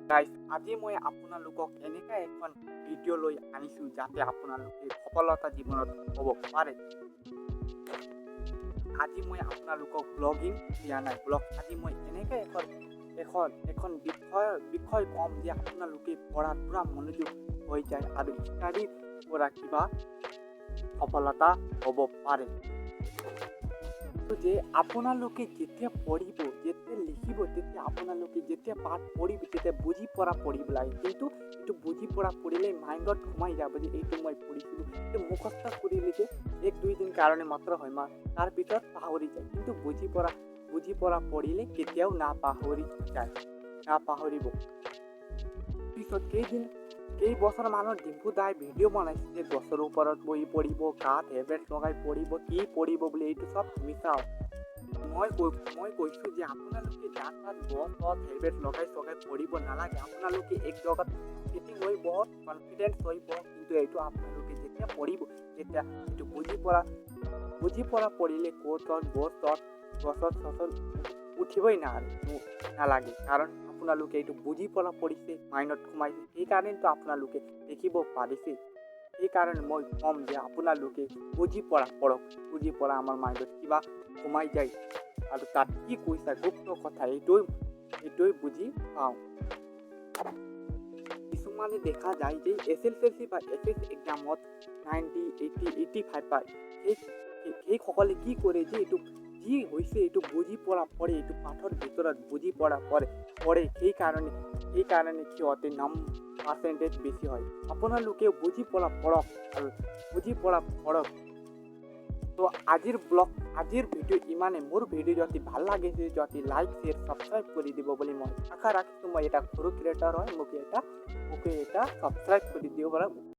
Guys আজি মই আপোনালোকক এনেকুৱা এখন ভিডিঅ' লৈ আনিছোঁ যাতে আপোনালোকে সফলতা জীৱনত হ'ব পাৰে। আজি মই আপোনালোকক ব্লগিং দিয়া নাই, আজি মই এনেকৈ এখন বিষয় ক'ম যে আপোনালোকে পঢ়াত পূৰা মনোযোগ হৈ যায় আৰু ষ্টাডিৰ পৰা কিবা সফলতা হ'ব পাৰে। যে আপোনালোকে যেতিয়া পঢ়িব, যেতিয়া লিখিব, তেতিয়া আপোনালোকে যেতিয়া পাঠ পঢ়িব তেতিয়া বুজি পৰা পঢ়িব লাগে। কিন্তু এইটো বুজি পৰা পঢ়িলে মাইণ্ডত সোমাই যাব যে এইটো মই পঢ়িছিলোঁ, এইটো মুখস্থ কৰিলে যে 1-2 দিন কাৰণে মাত্ৰ হয়, তাৰ ভিতৰত পাহৰি যায়। কিন্তু বুজি পৰা পঢ়িলে কেতিয়াও নাপাহৰিব। পিছত কেইবছৰ মানৰ ডিম্পু দাই ভিডিঅ' বনাইছে গছৰ ওপৰত বহি পঢ়িব, গাত হেলমেট লগাই পঢ়িব, কি পঢ়িব বুলি। এইটো চব মিছা। মই কৈছোঁ যে আপোনালোকে গাত গছ হেলমেট লগাই পঢ়িব নালাগে। আপোনালোকে এক জেগাত ফিটিং হৈ বহুত কনফিডেন্স হৈ কিন্তু এইটো আপোনালোকে যেতিয়া পঢ়িব তেতিয়া এইটো বুজি পৰা পঢ়িলে গছত উঠিবই নালাগে, কাৰণ আপোনালোকে এইটো বুজি পৰা পঢ়িছে, মাইণ্ডত সোমাইছে, সেইকাৰণেতো আপোনালোকে দেখিব পাৰিছে। সেইকাৰণে মই ক'ম যে আপোনালোকে বুজি পৰা পঢ়ক। বুজি পৰা আমাৰ মাইণ্ডত কিবা সোমাই যায় আৰু তাত কি কৈছা গুপ্ত কথা এইটোৱে বুজি পাওঁ। কিছুমানে দেখা যায় যে SSLC বা HS এক্সামত 90, 80, 85 পায়। সেইসকলে কি কৰে যে এইটো যি হৈছে এইটো বুজি পৰা পঢ়ে, এইটো পাঠৰ ভিতৰত বুজি পৰা পঢ়ে, সেইকাৰণে সিহঁতে পাৰ্চেণ্টেজ বেছি হয়। আপোনালোকেও বুজি পৰা পঢ়ক আৰু বুজি পৰা পঢ়ক। তো আজিৰ ভিডিঅ' ইমানে। মোৰ ভিডিঅ' যদি ভাল লাগিছে যদি লাইক শ্বেয়াৰ ছাবস্ক্ৰাইব কৰি দিব বুলি মই আশা ৰাখিছোঁ। মই এটা সৰু ক্ৰিয়েটৰ হয়, মোকে এটা ছাবস্ক্ৰাইব কৰি দিব পৰা